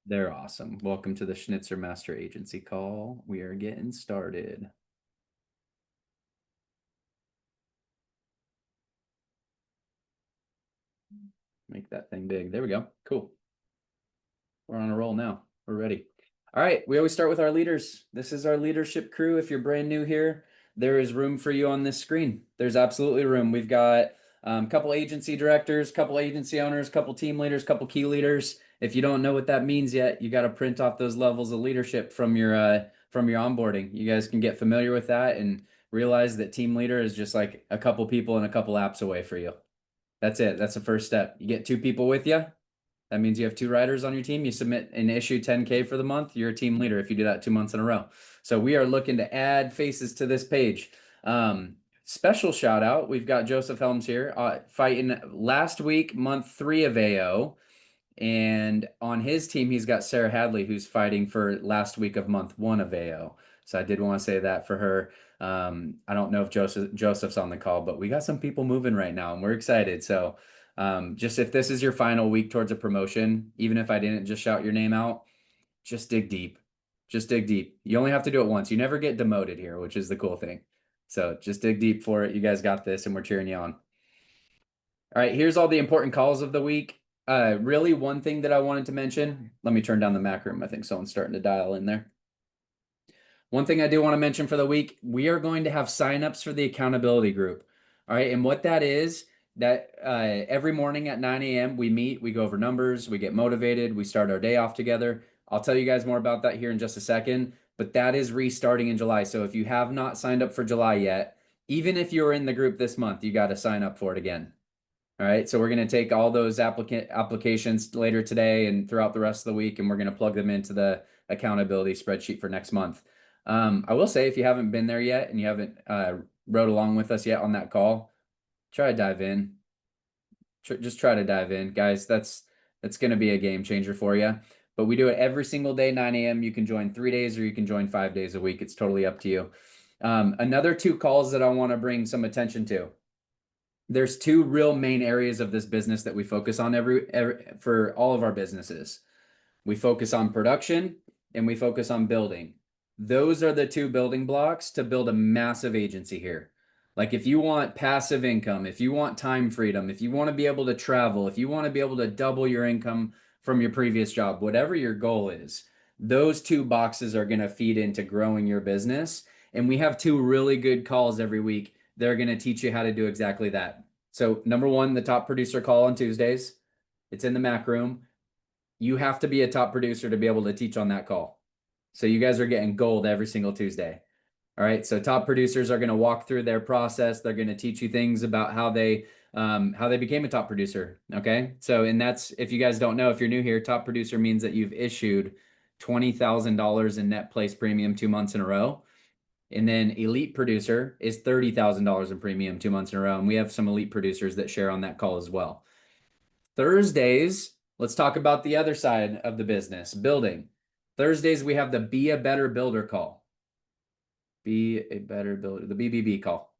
They're awesome. Welcome to the Schnitzer Master Agency call. We are getting started. Make that thing big. There we go. Cool. We're on a roll now. We're ready. All right. We always start with our leaders. This is our leadership crew. If you're brand new here, there is room for you on this screen. There's absolutely room. We've got a couple agency directors, couple agency owners, couple team leaders, couple key leaders. If you don't know what that means yet, you got to print off those levels of leadership from your onboarding. You guys can get familiar with that and realize that team leader is just like a couple people and a couple apps away for you. That's it. That's the first step. You get two people with you. That means you have two riders on your team. You submit and issue 10K for the month. You're a team leader if you do that 2 months in a row. So we are looking to add faces to this page. Special shout out. We've got Joseph Helms here fighting last week, month 3 of AO. And on his team, he's got Sarah Hadley, who's fighting for last week of month 1 of AO. So I did want to say that for her. I don't know if Joseph's on the call, but we got some people moving right now and we're excited. So just if this is your final week towards a promotion, even if I didn't just shout your name out, just dig deep. Just dig deep. You only have to do it once. You never get demoted here, which is the cool thing. So just dig deep for it. You guys got this and we're cheering you on. All right, here's all the important calls of the week. Really one thing that I wanted to mention, let me turn down the Mac room. I think someone's starting to dial in there. One thing I do want to mention for the week, we are going to have signups for the accountability group. All right, and what that is, that every morning at 9 a.m. we meet, we go over numbers, we get motivated, we start our day off together. I'll tell you guys more about that here in just a second, but that is restarting in July. So if you have not signed up for July yet, even if you're in the group this month, you got to sign up for it again. All right, so we're going to take all those applications later today and throughout the rest of the week, and we're going to plug them into the accountability spreadsheet for next month. I will say, if you haven't been there yet and you haven't rode along with us yet on that call, try to dive in. Just try to dive in, guys. That's going to be a game changer for you. But we do it every single day, 9 a.m. You can join 3 days or you can join 5 days a week. It's totally up to you. Another two calls that I want to bring some attention to. There's two real main areas of this business that we focus on for all of our businesses. We focus on production and we focus on building. Those are the two building blocks to build a massive agency here. Like if you want passive income, if you want time freedom, if you want to be able to travel, if you want to be able to double your income from your previous job, whatever your goal is, those two boxes are going to feed into growing your business. And we have two really good calls every week. They're going to teach you how to do exactly that. So number one, the top producer call on Tuesdays. It's in the Mac room. You have to be a top producer to be able to teach on that call. So you guys are getting gold every single Tuesday. All right. So top producers are going to walk through their process. They're going to teach you things about how they became a top producer. Okay. So, and that's, if you guys don't know, if you're new here, top producer means that you've issued $20,000 in net place premium 2 months in a row. And then elite producer is $30,000 in premium 2 months in a row. And we have some elite producers that share on that call as well. Thursdays, let's talk about the other side of the business, building. Thursdays, we have the Be a Better Builder call. Be a Better Builder, the BBB call.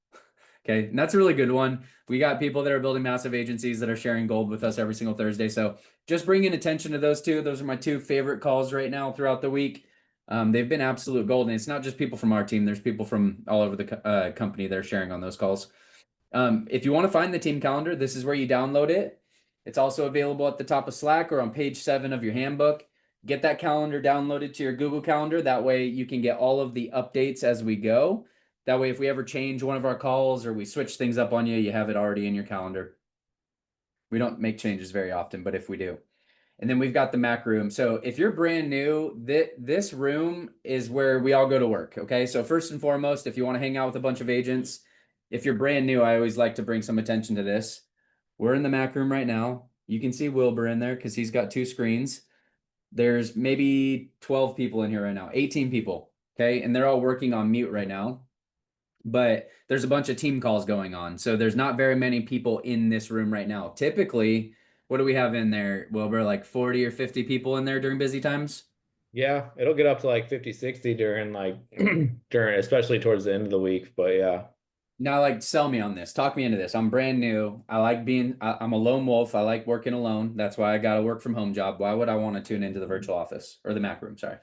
Okay, and that's a really good one. We got people that are building massive agencies that are sharing gold with us every single Thursday. So just bringing attention to those two. Those are my two favorite calls right now throughout the week. They've been absolute gold, and it's not just people from our team. There's people from all over the company that are sharing on those calls. If you want to find the team calendar, this is where you download it. It's also available at the top of Slack or on page 7 of your handbook. Get that calendar downloaded to your Google Calendar. That way you can get all of the updates as we go. That way, if we ever change one of our calls or we switch things up on you, you have it already in your calendar. We don't make changes very often, but if we do. And then we've got the Mac room. So if you're brand new, this room is where we all go to work. Okay. So first and foremost, if you want to hang out with a bunch of agents, if you're brand new, I always like to bring some attention to this. We're in the Mac room right now. You can see Wilbur in there because he's got 2 screens. There's maybe 12 people in here right now, 18 people. Okay. And they're all working on mute right now. But there's a bunch of team calls going on. So there's not very many people in this room right now. Typically, what do we have in there, Wilbur? Like 40 or 50 people in there during busy times? Yeah, it'll get up to like 50, 60 during during especially towards the end of the week. But yeah. Now, like, sell me on this. Talk me into this. I'm brand new. I'm a lone wolf. I like working alone. That's why I got a work from home job. Why would I want to tune into the virtual office or the Mac room? Sorry.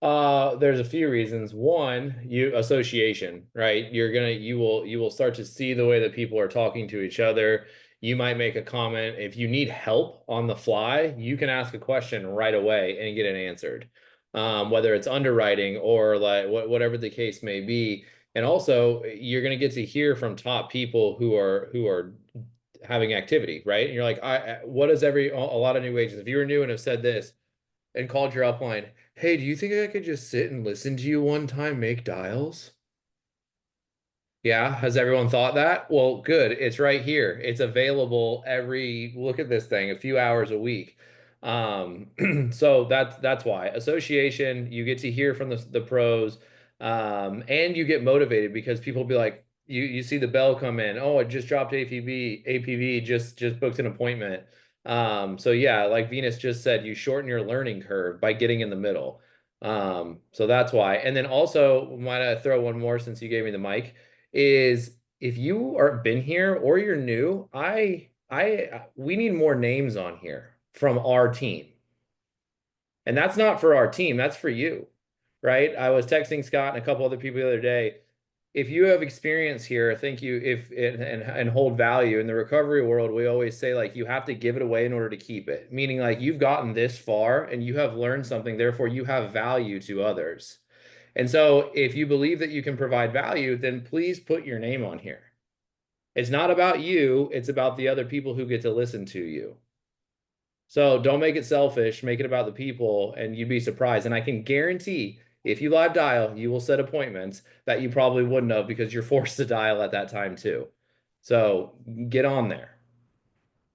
There's a few reasons. One, you association, right? You will start to see the way that people are talking to each other. You might make a comment. If you need help on the fly, you can ask a question right away and get it answered. Whether it's underwriting or like whatever the case may be. And also, you're going to get to hear from top people who are having activity, right? And you're like, what is a lot of new agents, if you were new and have said this and called your upline, hey, do you think I could just sit and listen to you one time make dials? Yeah, has everyone thought that? Well, good. It's right here. It's available look at this thing, a few hours a week. So that's why. Association, you get to hear from the pros, and you get motivated because people be like, you see the bell come in. Oh, I just dropped APV just booked an appointment. So yeah, like Venus just said, you shorten your learning curve by getting in the middle. So that's why. And then also, might I throw one more since you gave me the mic? Is if you are been here or you're new, we need more names on here from our team. And that's not for our team, that's for you, right? I was texting Scott and a couple other people the other day. If you have experience here, thank you if and hold value in the recovery world, we always say like you have to give it away in order to keep it. Meaning like you've gotten this far and you have learned something, therefore you have value to others. And so if you believe that you can provide value, then please put your name on here. It's not about you, it's about the other people who get to listen to you. So don't make it selfish, make it about the people, and you'd be surprised. And I can guarantee if you live dial, you will set appointments that you probably wouldn't have because you're forced to dial at that time too. So get on there.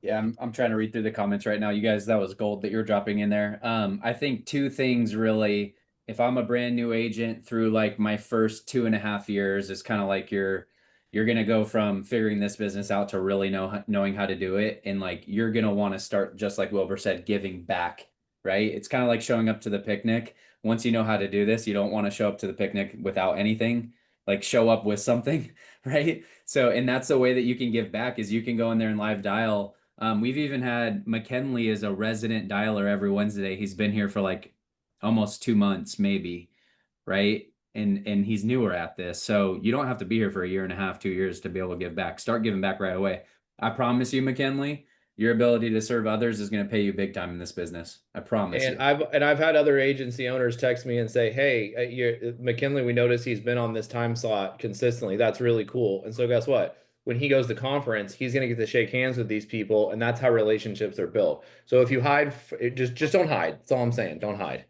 Yeah, I'm trying to read through the comments right now. You guys, that was gold that you're dropping in there. I think two things really, if I'm a brand new agent through like my first 2.5 years, it's kind of like you're gonna go from figuring this business out to really knowing how to do it. And like you're gonna want to start, just like Wilbur said, giving back, right? It's kind of like showing up to the picnic. Once you know how to do this, you don't want to show up to the picnic without anything. Like show up with something, right? So, and that's the way that you can give back is you can go in there and live dial. We've even had McKinley as a resident dialer every Wednesday. He's been here for like almost 2 months, maybe, right? And he's newer at this. So you don't have to be here for a year and a half, 2 years to be able to give back. Start giving back right away. I promise you, McKinley, your ability to serve others is going to pay you big time in this business. I promise And you. I've had other agency owners text me and say, "Hey, McKinley, we noticed he's been on this time slot consistently. That's really cool." And so guess what? When he goes to conference, he's going to get to shake hands with these people, and that's how relationships are built. So if you hide, just don't hide. That's all I'm saying. Don't hide.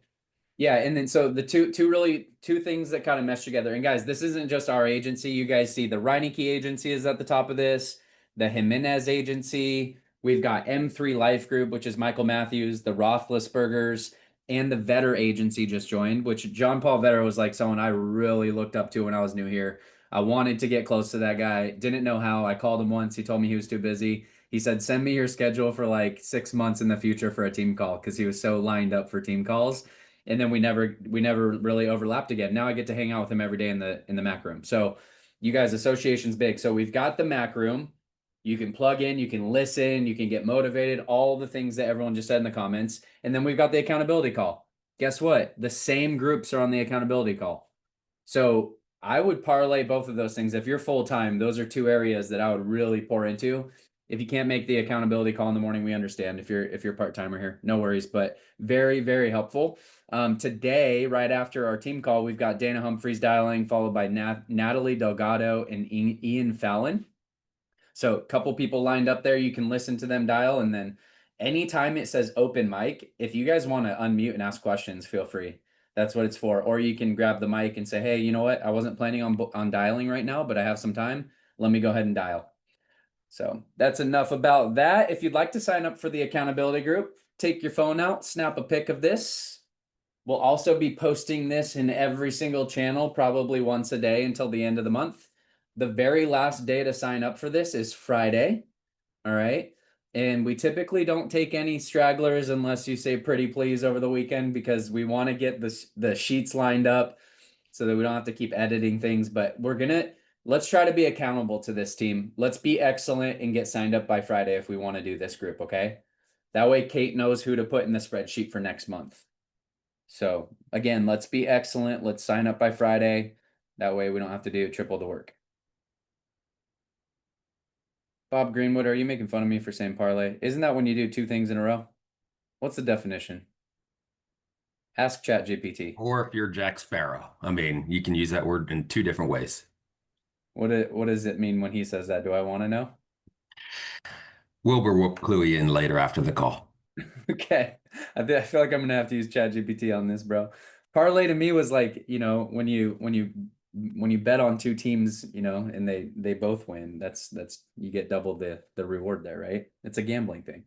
Yeah, and then so the two things that kind of mesh together. And guys, this isn't just our agency. You guys see the Reineke agency is at the top of this, the Jimenez agency. We've got M3 Life Group, which is Michael Matthews, the Roethlisbergers, and the Vetter agency just joined, which John Paul Vetter was like someone I really looked up to when I was new here. I wanted to get close to that guy. Didn't know how. I called him once. He told me he was too busy. He said, send me your schedule for like 6 months in the future for a team call because he was so lined up for team calls, and then we never really overlapped again. Now I get to hang out with him every day in the Mac room. So you guys, association's big. So we've got the Mac room. You can plug in, you can listen, you can get motivated, all the things that everyone just said in the comments. And then we've got the accountability call. Guess what? The same groups are on the accountability call. So I would parlay both of those things. If you're full time, those are two areas that I would really pour into. If you can't make the accountability call in the morning, we understand. If you're part timer here, no worries. But very very helpful. Today, right after our team call, we've got Dana Humphreys dialing, followed by Natalie Delgado and Ian Fallon. So a couple people lined up there. You can listen to them dial, and then anytime it says open mic, if you guys want to unmute and ask questions, feel free. That's what it's for. Or you can grab the mic and say, "Hey, you know what? I wasn't planning on dialing right now, but I have some time. Let me go ahead and dial." So that's enough about that. If you'd like to sign up for the accountability group, take your phone out, snap a pic of this. We'll also be posting this in every single channel, probably once a day until the end of the month. The very last day to sign up for this is Friday. All right. And we typically don't take any stragglers unless you say pretty please over the weekend, because we want to get the sheets lined up so that we don't have to keep editing things. But we're gonna let's try to be accountable to this team. Let's be excellent and get signed up by Friday if we want to do this group, okay? That way Kate knows who to put in the spreadsheet for next month. So again, let's be excellent. Let's sign up by Friday. That way we don't have to do triple the work. Bob Greenwood, are you making fun of me for saying parlay? Isn't that when you do two things in a row? What's the definition? Ask ChatGPT. Or if you're Jack Sparrow. I mean, you can use that word in two different ways. What does it mean when he says that? Do I want to know? Wilbur will clue you in later after the call. Okay. I feel like I'm gonna have to use ChatGPT on this, bro. Parlay to me was like, when you bet on two teams, and they both win, that's you get double the reward there, right? It's a gambling thing.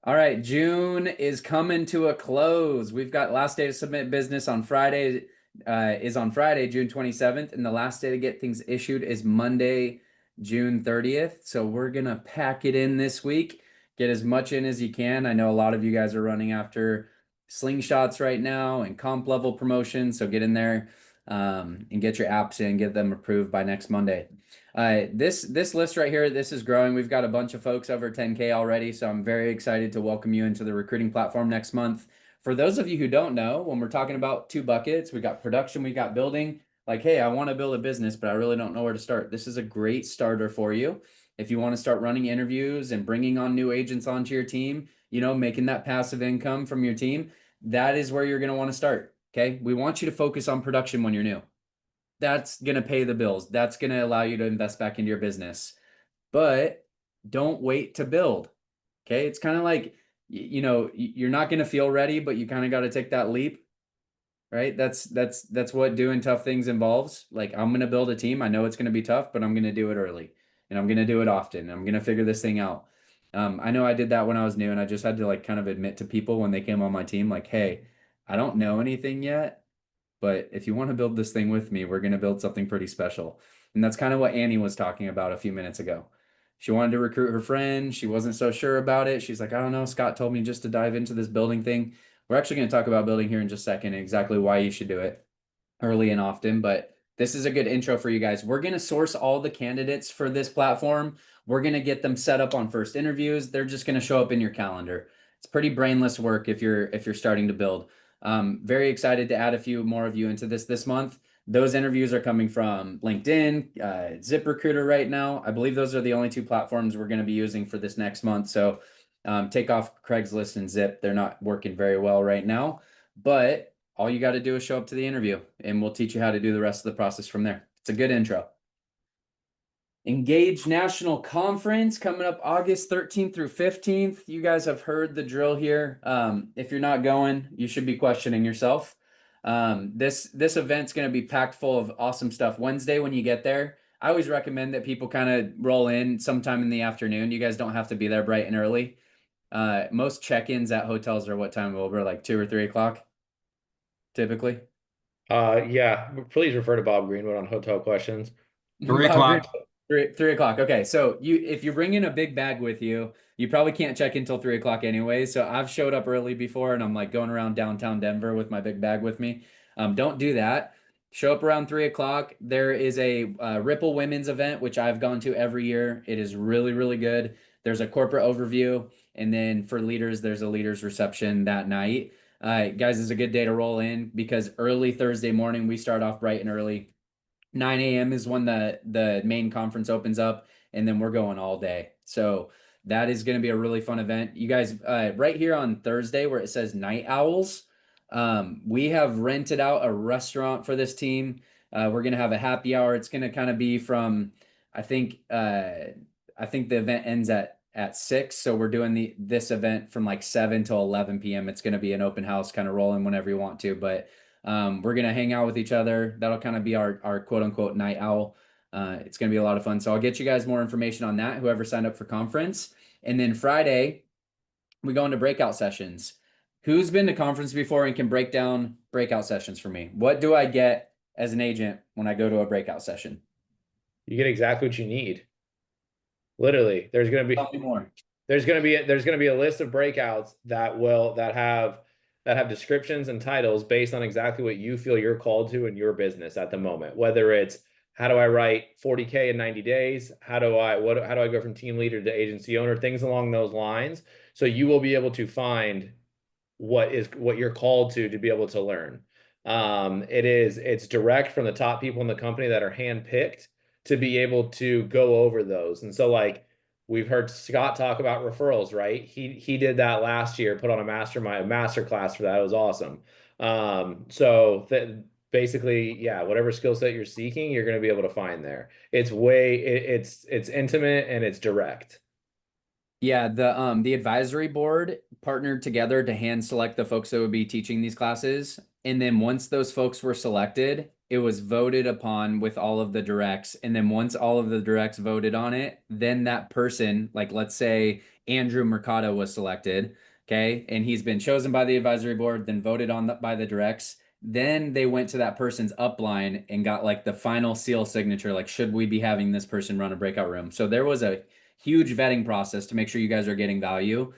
All right, June is coming to a close. We've got last day to submit business on Friday, June 27th, and the last day to get things issued is Monday, June 30th. So we're gonna pack it in this week, get as much in as you can. I know a lot of you guys are running after slingshots right now and comp level promotions, so get in there and get your apps in, get them approved by next Monday. This list right here, this is growing. We've got a bunch of folks over 10K already, so I'm very excited to welcome you into the recruiting platform next month. For those of you who don't know, when we're talking about two buckets, we got production, we got building. Like, hey, I want to build a business, but I really don't know where to start. This is a great starter for you. If you want to start running interviews and bringing on new agents onto your team, making that passive income from your team, that is where you're going to want to start. Okay. We want you to focus on production when you're new. That's going to pay the bills. That's going to allow you to invest back into your business. But don't wait to build. Okay. It's kind of like, you're not going to feel ready, but you kind of got to take that leap. Right. That's what doing tough things involves. Like, I'm going to build a team. I know it's going to be tough, but I'm going to do it early and I'm going to do it often. I'm going to figure this thing out. I know I did that when I was new, and I just had to like kind of admit to people when they came on my team, like, hey, I don't know anything yet, but if you want to build this thing with me, we're going to build something pretty special. And that's kind of what Annie was talking about a few minutes ago. She wanted to recruit her friend. She wasn't so sure about it. She's like, I don't know. Scott told me just to dive into this building thing. We're actually going to talk about building here in just a second, and exactly why you should do it early and often. But this is a good intro for you guys. We're going to source all the candidates for this platform. We're going to get them set up on first interviews. They're just going to show up in your calendar. It's pretty brainless work if you're starting to build. Very excited to add a few more of you into this month. Those interviews are coming from LinkedIn, ZipRecruiter right now. I believe those are the only two platforms we're going to be using for this next month. So take off Craigslist and Zip. They're not working very well right now, but all you got to do is show up to the interview and we'll teach you how to do the rest of the process from there. It's a good intro. Engage National Conference coming up August 13th through 15th. You guys have heard the drill here. If you're not going, you should be questioning yourself. This event's going to be packed full of awesome stuff. Wednesday, when you get there, I always recommend that people kind of roll in sometime in the afternoon. You guys don't have to be there bright and early. Most check-ins at hotels are what time, Wilbur? Like 2 or 3 o'clock, typically. Yeah. Please refer to Bob Greenwood on hotel questions. 3 o'clock. 3 o'clock. Okay, so if you bring in a big bag with you, you probably can't check in until 3 o'clock anyway. So I've showed up early before, and I'm like going around downtown Denver with my big bag with me. Don't do that. Show up around 3 o'clock. There is a Ripple Women's event, which I've gone to every year. It is really, really good. There's a corporate overview, and then for leaders, there's a leaders reception that night. Guys, it's a good day to roll in because early Thursday morning, we start off bright and early. 9 a.m. is when the main conference opens up, and then we're going all day. So that is going to be a really fun event. You guys, right here on Thursday where it says Night Owls, we have rented out a restaurant for this team. We're going to have a happy hour. It's going to kind of be from, I think the event ends at 6. So we're doing this event from like 7 till 11 p.m. It's going to be an open house, kind of rolling whenever you want to, but we're going to hang out with each other. That'll kind of be our quote unquote night owl. It's going to be a lot of fun. So I'll get you guys more information on that, whoever signed up for conference. And then Friday, we go into breakout sessions. Who's been to conference before and can break down breakout sessions for me? What do I get as an agent when I go to a breakout session? You get exactly what you need. Literally, there's going to be Tell me more. There's going to be a list of breakouts that have descriptions and titles based on exactly what you feel you're called to in your business at the moment, whether it's how do I write 40K in 90 days? How do I go from team leader to agency owner? Things along those lines. So you will be able to find what you're called to be able to learn. It's direct from the top people in the company that are handpicked to be able to go over those. And so like we've heard Scott talk about referrals, right? He did that last year, put on a master class for that. It was awesome. So that basically, yeah, whatever skill set you're seeking, you're going to be able to find there. It's intimate and it's direct. Yeah, the advisory board partnered together to hand select the folks that would be teaching these classes. And then once those folks were selected, it was voted upon with all of the directs. And then once all of the directs voted on it, then that person, like let's say Andrew Mercado was selected, okay, and he's been chosen by the advisory board, then voted on by the directs. Then they went to that person's upline and got like the final seal signature, like should we be having this person run a breakout room? So there was a huge vetting process to make sure you guys are getting value.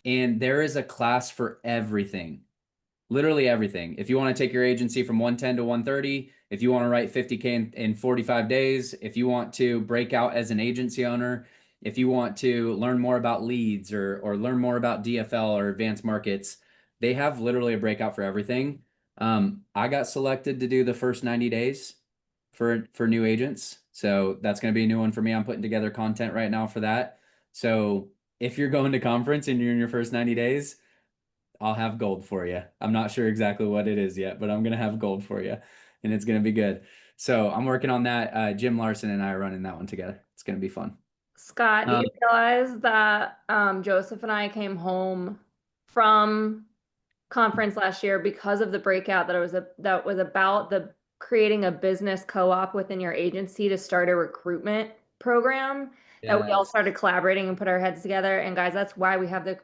And there is a class for everything, literally everything. If you want to take your agency from 110 to 130, if you want to write 50K in 45 days, if you want to break out as an agency owner, if you want to learn more about leads or learn more about DFL or advanced markets, they have literally a breakout for everything. I got selected to do the first 90 days for new agents. So that's going to be a new one for me. I'm putting together content right now for that. So if you're going to conference and you're in your first 90 days, I'll have gold for you. I'm not sure exactly what it is yet, but I'm going to have gold for you and it's going to be good. So I'm working on that. Jim Larson and I are running that one together. It's going to be fun. Scott, do you realize that Joseph and I came home from conference last year because of the breakout that was about the creating a business co-op within your agency to start a recruitment program that we all started collaborating and put our heads together. And guys, that's why we have the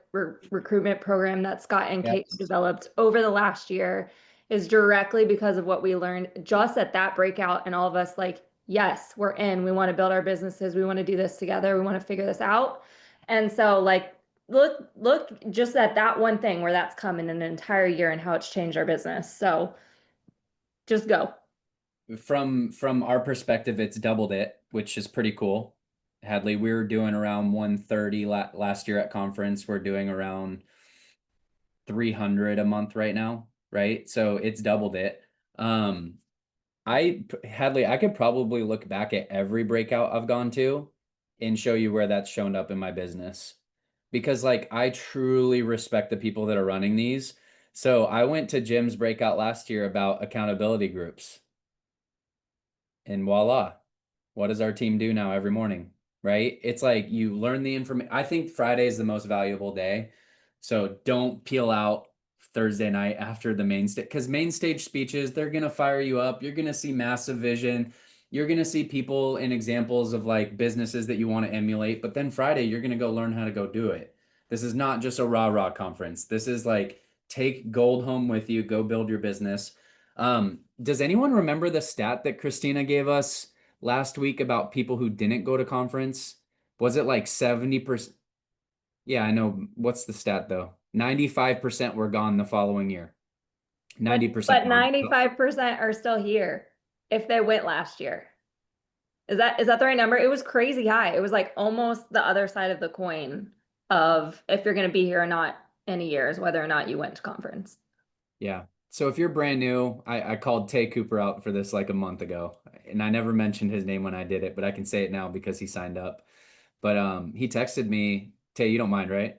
recruitment program that Scott and Kate developed over the last year, is directly because of what we learned just at that breakout. And all of us like, yes, we're in, we want to build our businesses. We want to do this together. We want to figure this out. And so like, look just at that one thing where that's come in an entire year and how it's changed our business. So just go. From our perspective, it's doubled it, which is pretty cool. Hadley, we were doing around 130 last year at conference. We're doing around 300 a month right now, right? So it's doubled it. Hadley, I could probably look back at every breakout I've gone to and show you where that's shown up in my business. Because like I truly respect the people that are running these. So I went to Jim's breakout last year about accountability groups. And voila, what does our team do now every morning? Right? It's like you learn the information. I think Friday is the most valuable day. So don't peel out Thursday night after the main stage, because main stage speeches, they're going to fire you up. You're going to see massive vision. You're going to see people and examples of like businesses that you want to emulate. But then Friday, you're going to go learn how to go do it. This is not just a rah-rah conference. This is like take gold home with you, go build your business. Does anyone remember the stat that Christina gave us last week about people who didn't go to conference? Was it like 70%? Yeah, I know. What's the stat though? 95% were gone the following year. 90%. But 95% are still here if they went last year. Is that the right number? It was crazy high. It was like almost the other side of the coin of if you're going to be here or not in a year is whether or not you went to conference. Yeah. So if you're brand new, I called Tay Cooper out for this like a month ago, and I never mentioned his name when I did it, but I can say it now because he signed up. But he texted me, Tay, you don't mind, right?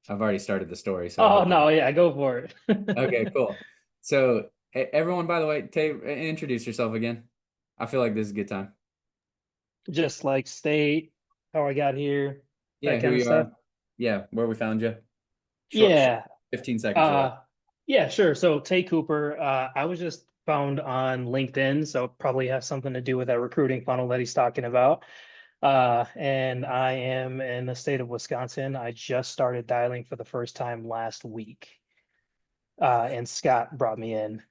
I've already started the story. So Oh no, yeah, go for it. Okay, cool. So everyone, by the way, Tay, introduce yourself again. I feel like this is a good time. Just like state, how I got here, Yeah, that kind who of you stuff. are. Yeah, where we found you. Yeah. 15 seconds or less. Yeah, sure. So Tay Cooper, I was just found on LinkedIn, so probably has something to do with that recruiting funnel that he's talking about. And I am in the state of Wisconsin. I just started dialing for the first time last week. And Scott brought me in.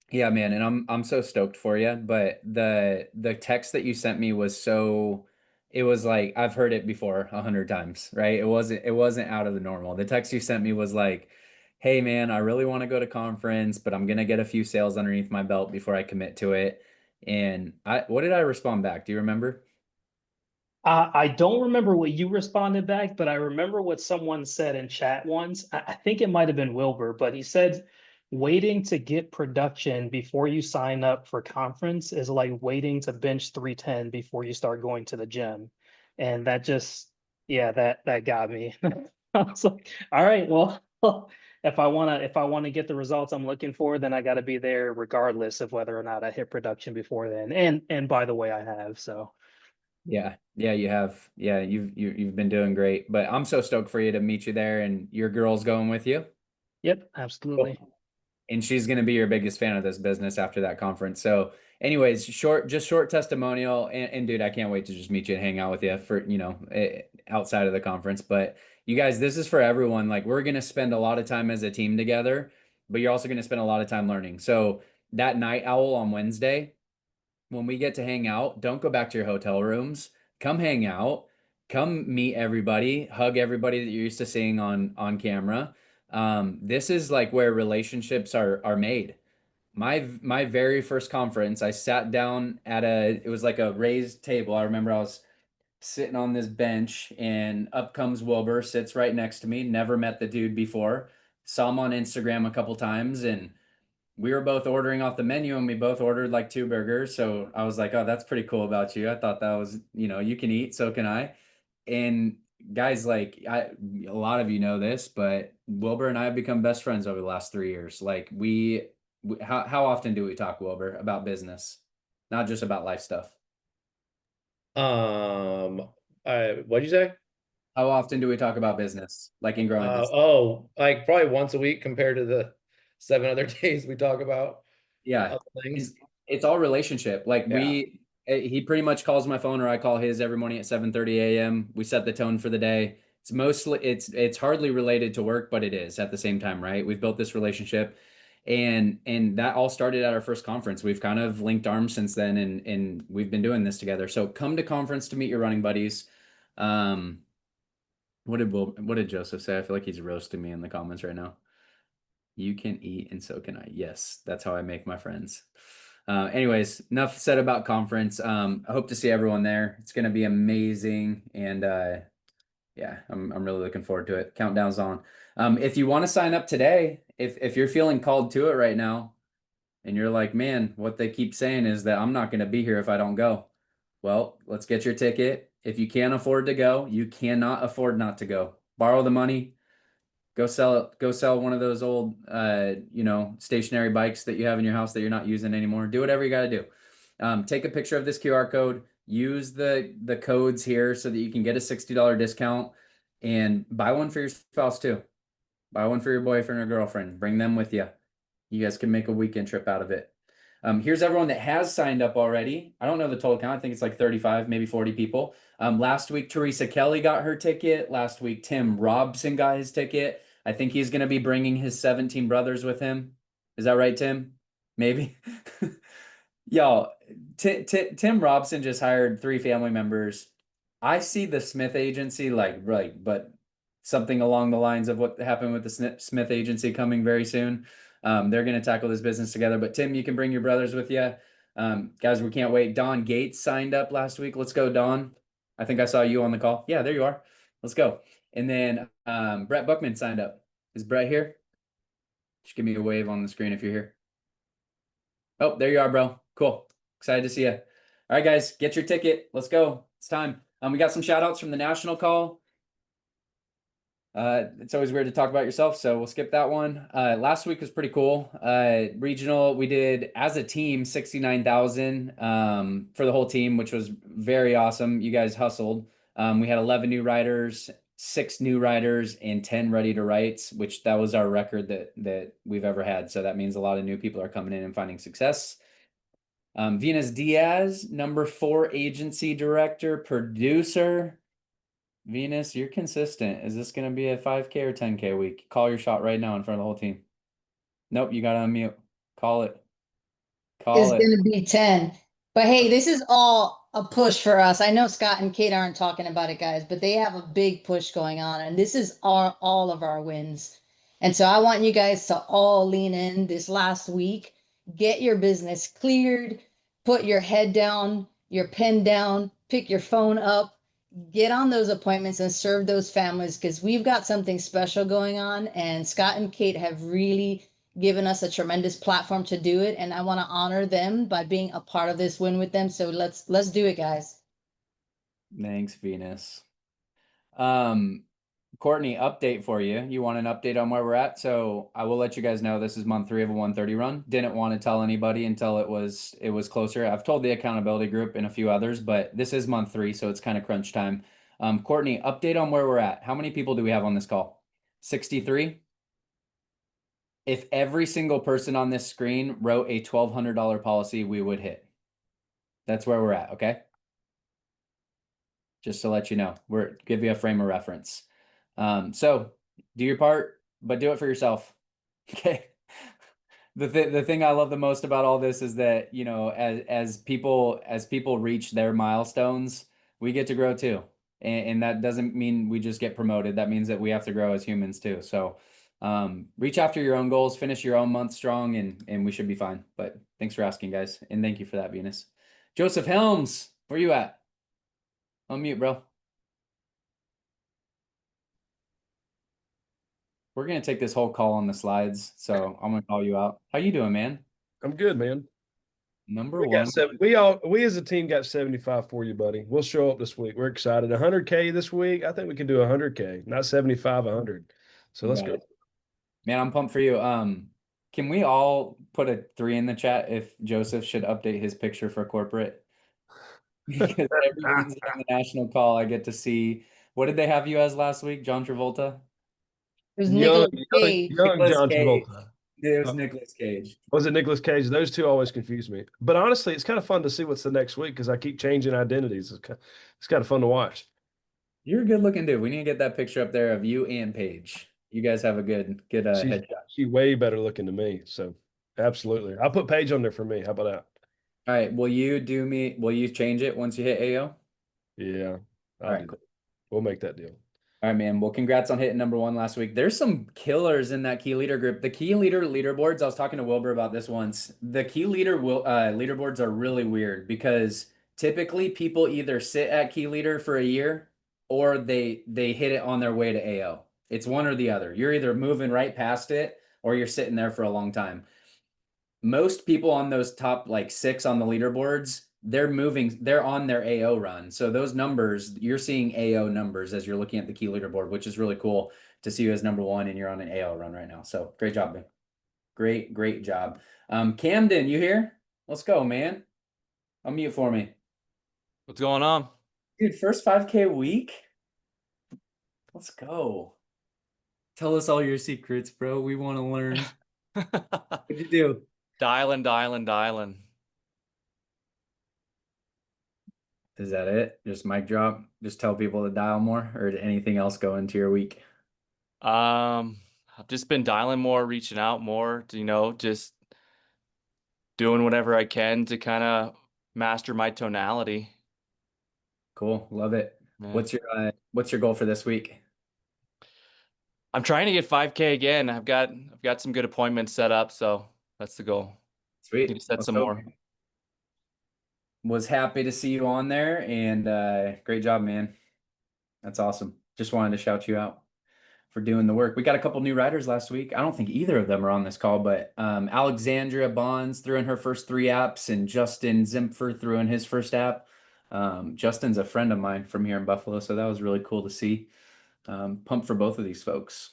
Yeah, man, and I'm so stoked for you. But the text that you sent me was so, it was like I've heard it before 100 times, right? It wasn't out of the normal. The text you sent me was like, hey man, I really want to go to conference, but I'm gonna get a few sales underneath my belt before I commit to it. And what did I respond back? Do you remember? I don't remember what you responded back, but I remember what someone said in chat once. I think it might have been Wilbur, but he said waiting to get production before you sign up for conference is like waiting to bench 310 before you start going to the gym. And that just, yeah, that got me. I was like, all right, well, if I wanna get the results I'm looking for, then I gotta be there regardless of whether or not I hit production before then. And by the way, I have, so. Yeah, yeah, you have. Yeah, you've been doing great. But I'm so stoked for you to meet you there, and your girl's going with you. Yep, absolutely. And she's going to be your biggest fan of this business after that conference. So, anyways, short testimonial, and dude, I can't wait to just meet you and hang out with you for outside of the conference. But you guys, this is for everyone. Like, we're going to spend a lot of time as a team together, but you're also going to spend a lot of time learning. So that night owl on Wednesday, when we get to hang out, don't go back to your hotel rooms. Come hang out. Come meet everybody. Hug everybody that you're used to seeing on camera. This is like where relationships are made. My very first conference, I sat down at it was like a raised table. I remember I was sitting on this bench, and up comes Wilbur, sits right next to me. Never met the dude before. Saw him on Instagram a couple times, and we were both ordering off the menu, and we both ordered like 2 burgers. So I was like, oh, that's pretty cool about you. I thought that was, you can eat, so can I. And guys, like a lot of you know this, but Wilbur and I have become best friends over the last 3 years. Like how often do we talk, Wilbur, about business, not just about life stuff? What'd you say? How often do we talk about business, like in growing this? Like probably once a week compared to the 7 other days we talk about Yeah, other things. it's all relationship. Like Yeah. he pretty much calls my phone, or I call his every morning at 7:30 a.m. We set the tone for the day. It's hardly related to work, but it is at the same time, right? We've built this relationship, and that all started at our first conference. We've kind of linked arms since then, and we've been doing this together. So come to conference to meet your running buddies. Um, what did Joseph say? I feel like he's roasting me in the comments right now. You can eat and so can I. Yes, that's how I make my friends. Anyways, enough said about conference. I hope to see everyone there. It's gonna be amazing, and yeah, I'm really looking forward to it. Countdown's on. If you want to sign up today, if you're feeling called to it right now, and you're like, man, what they keep saying is that I'm not gonna be here if I don't go. Well, let's get your ticket. If you can't afford to go, you cannot afford not to go. Borrow the money. Go sell it. Go sell one of those old, stationary bikes that you have in your house that you're not using anymore. Do whatever you got to do. Take a picture of this QR code. Use the codes here so that you can get a $60 discount, and buy one for your spouse too. Buy one for your boyfriend or girlfriend. Bring them with you. You guys can make a weekend trip out of it. Here's everyone that has signed up already. I don't know the total count. I think it's like 35, maybe 40 people. Last week, Teresa Kelly got her ticket. Last week, Tim Robson got his ticket. I think he's going to be bringing his 17 brothers with him. Is that right, Tim? Maybe. Y'all, Tim Robson just hired 3 family members. I see the Smith agency but something along the lines of what happened with the Smith agency coming very soon. They're going to tackle this business together. But Tim, you can bring your brothers with you. Guys, we can't wait. Don Gates signed up last week. Let's go, Don. I think I saw you on the call. Yeah, there you are. Let's go. And then Brett Buckman signed up. Is Brett here? Just give me a wave on the screen if you're here. Oh, there you are, bro. Cool. Excited to see you. All right, guys, get your ticket. Let's go. It's time. We got some shout outs from the national call. It's always weird to talk about yourself, so we'll skip that one. Last week was pretty cool. Regional, we did as a team 69,000 for the whole team, which was very awesome. You guys hustled. We had 11 new riders, 6 new riders, and 10 ready to writes, which that was our record that we've ever had. So that means a lot of new people are coming in and finding success. Venus Diaz, number 4 agency director, producer. Venus, you're consistent. Is this going to be a 5K or 10K week? Call your shot right now in front of the whole team. Nope, you got to unmute. Call it. Is going to be 10. But hey, this is all a push for us. I know Scott and Kate aren't talking about it, guys, but they have a big push going on, and this is all of our wins. And so I want you guys to all lean in this last week, get your business cleared, put your head down, your pen down, pick your phone up, get on those appointments and serve those families because we've got something special going on. And Scott and Kate have really given us a tremendous platform to do it. And I want to honor them by being a part of this win with them. So let's do it, guys. Thanks, Venus. Courtney, update for you. You want an update on where we're at? So I will let you guys know this is month 3 of a 130 run. Didn't want to tell anybody until it was closer. I've told the accountability group and a few others, but this is month 3, so it's kind of crunch time. Courtney, update on where we're at. How many people do we have on this call? 63. If every single person on this screen wrote a $1,200 policy, we would hit. That's where we're at, okay? Just to let you know, give you a frame of reference. So do your part, but do it for yourself. Okay. The thing I love the most about all this is that, you know, as people reach their milestones, we get to grow too. And that doesn't mean we just get promoted. That means that we have to grow as humans too. So reach after your own goals, finish your own month strong, and we should be fine. But thanks for asking, guys. And thank you for that, Venus. Joseph Helms, where you at? Unmute, bro. We're gonna take this whole call on the slides, so I'm gonna call you out. How you doing, man? I'm good, man. Number We one. we as a team got 75 for you, buddy. We'll show up this week. We're excited. 100K this week. I think we can do 100K, not 75, 100. So let's go. Man, I'm pumped for you. Can we all put a 3 in the chat if Joseph should update his picture for corporate? Because every Wednesday on the national call, I get to see. What did they have you as last week, John Travolta? It was Nicolas Cage. Young Nicolas John Cage. Travolta. It was Nicolas Cage. Was it Nicolas Cage? Those two always confuse me. But honestly, it's kind of fun to see what's the next week because I keep changing identities. It's kind of fun to watch. You're a good looking dude. We need to get that picture up there of you and Paige. You guys have a good headshot. She's way better looking than me. So absolutely. I'll put Paige on there for me. How about that? All right. Will you change it once you hit AO? Yeah. All right, do cool. that. We'll make that deal. All right, man. Well, congrats on hitting number 1 last week. There's some killers in that key leader group. The key leader leaderboards, I was talking to Wilbur about this once. The key leader leaderboards are really weird because typically people either sit at key leader for a year or they hit it on their way to AO. It's one or the other. You're either moving right past it or you're sitting there for a long time. Most people on those top like 6 on the leaderboards, they're on their AO run. So those numbers, you're seeing AO numbers as you're looking at the key leaderboard, which is really cool to see you as number 1 and you're on an AO run right now. So great job, man. Great job. Camden, you here? Let's go, man. Unmute for me. What's going on? Dude, first 5K week? Let's go. Tell us all your secrets, bro. We want to learn. What'd you do? Dialing. Is that it? Just mic drop? Just tell people to dial more, or did anything else go into your week? I've just been dialing more, reaching out more, just doing whatever I can to kind of master my tonality. Cool. Love it. Yeah. What's your goal for this week? I'm trying to get 5K again. I've got some good appointments set up, so that's the goal. Sweet. Need to set Let's some go. more. Was happy to see you on there, and great job, man. That's awesome. Just wanted to shout you out for doing the work. We got a couple new riders last week. I don't think either of them are on this call, but Alexandria Bonds threw in her first 3 apps, and Justin Zimpfer threw in his first app. Justin's a friend of mine from here in Buffalo, so that was really cool to see. Pumped for both of these folks.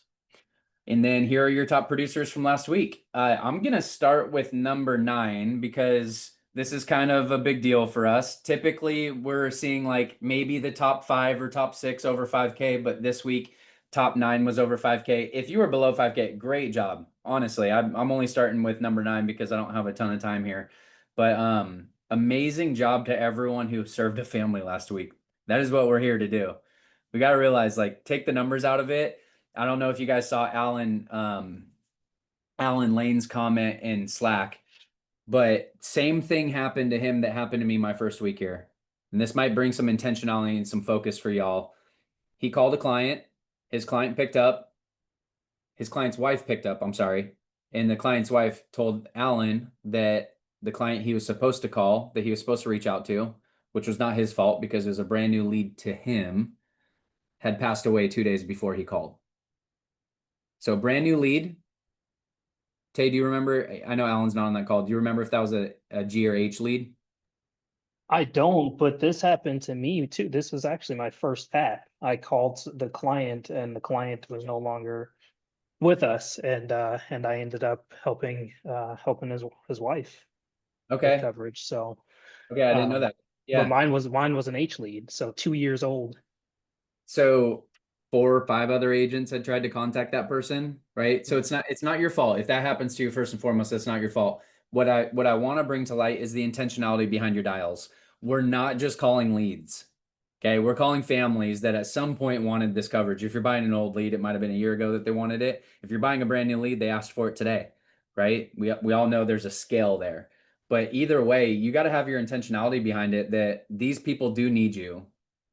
And then here are your top producers from last week. I'm going to start with number 9 because this is kind of a big deal for us. Typically, we're seeing like maybe the top 5 or top 6 over 5K, but this week, top 9 was over 5K. If you were below 5K, great job. Honestly, I'm only starting with number 9 because I don't have a ton of time here. But amazing job to everyone who served a family last week. That is what we're here to do. We got to realize, like, take the numbers out of it. I don't know if you guys saw Alan Lane's comment in Slack, but same thing happened to him that happened to me my first week here. And this might bring some intentionality and some focus for y'all. He called a client. His client picked up. his client's wife picked up, I'm sorry. And the client's wife told Alan that the client he was supposed to call, that he was supposed to reach out to, which was not his fault because it was a brand new lead to him, had passed away 2 days before he called. So brand new lead. Tay, do you remember? I know Alan's not on that call. Do you remember if that was a G or H lead? I don't, but this happened to me too. This was actually my first app. I called the client and the client was no longer with us, and I ended up helping his wife with Okay. coverage. So Okay, I didn't know that. but Yeah. mine was an H lead, so 2 years old. So 4 or 5 other agents had tried to contact that person, right? So it's not your fault. If that happens to you, first and foremost, that's not your fault. What I want to bring to light is the intentionality behind your dials. We're not just calling leads. Okay, we're calling families that at some point wanted this coverage. If you're buying an old lead, it might have been a year ago that they wanted it. If you're buying a brand new lead, they asked for it today, right? We all know there's a scale there. But either way, you got to have your intentionality behind it that these people do need you.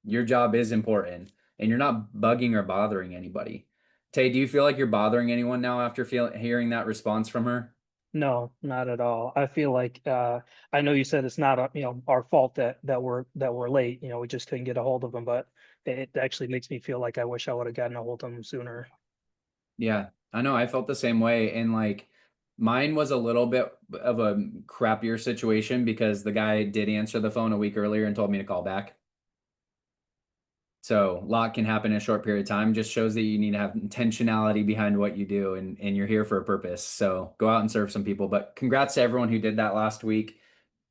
Your job is important and you're not bugging or bothering anybody. Tay, do you feel like you're bothering anyone now after hearing that response from her? No, not at all. I feel like I know you said it's not our fault that we're late. We just couldn't get a hold of them, but it actually makes me feel like I wish I would have gotten a hold of them sooner. Yeah, I know. I felt the same way. And like mine was a little bit of a crappier situation because the guy did answer the phone a week earlier and told me to call back. So a lot can happen in a short period of time. Just shows that you need to have intentionality behind what you do and you're here for a purpose. So go out and serve some people. But congrats to everyone who did that last week.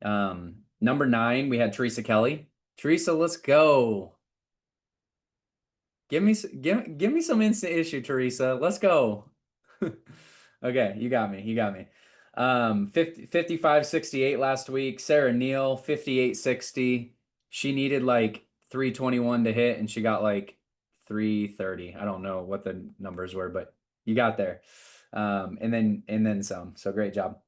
Number 9, we had Teresa Kelly. Teresa, let's go. Give me some instant issue, Teresa. Let's go. Okay, you got me. You got me. 55-68 last week. Sarah Neal, 58-60. She needed like 321 to hit, and she got like 330. I don't know what the numbers were, but you got there. And then some. So great job.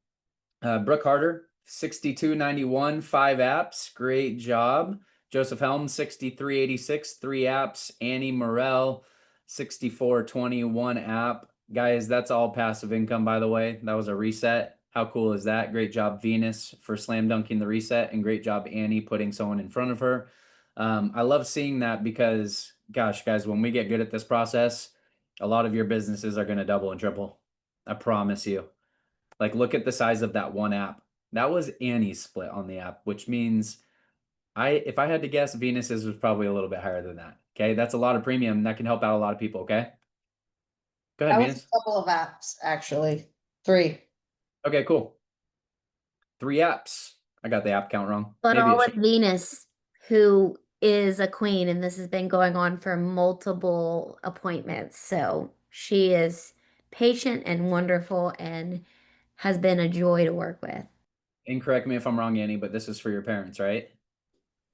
Brooke Harder, 62-91, 5 apps. Great job. Joseph Helms, 63-86, 3 apps. Annie Morell, 64-20, 1 app. Guys, that's all passive income, by the way. That was a reset. How cool is that? Great job, Venus, for slam dunking the reset, and great job, Annie, putting someone in front of her. I love seeing that because, gosh, guys, when we get good at this process, a lot of your businesses are going to double and triple. I promise you. Like, look at the size of that one app. That was Annie's split on the app, which means if I had to guess, Venus's was probably a little bit higher than that. Okay, that's a lot of premium. That can help out a lot of people. Okay, go ahead, That was Venus. a couple of apps, actually. 3. Okay, cool. 3 apps. I got the app count wrong. But Maybe all it with should. Venus, who is a queen, and this has been going on for multiple appointments. So she is patient and wonderful and has been a joy to work with. And correct me if I'm wrong, Annie, but this is for your parents, right?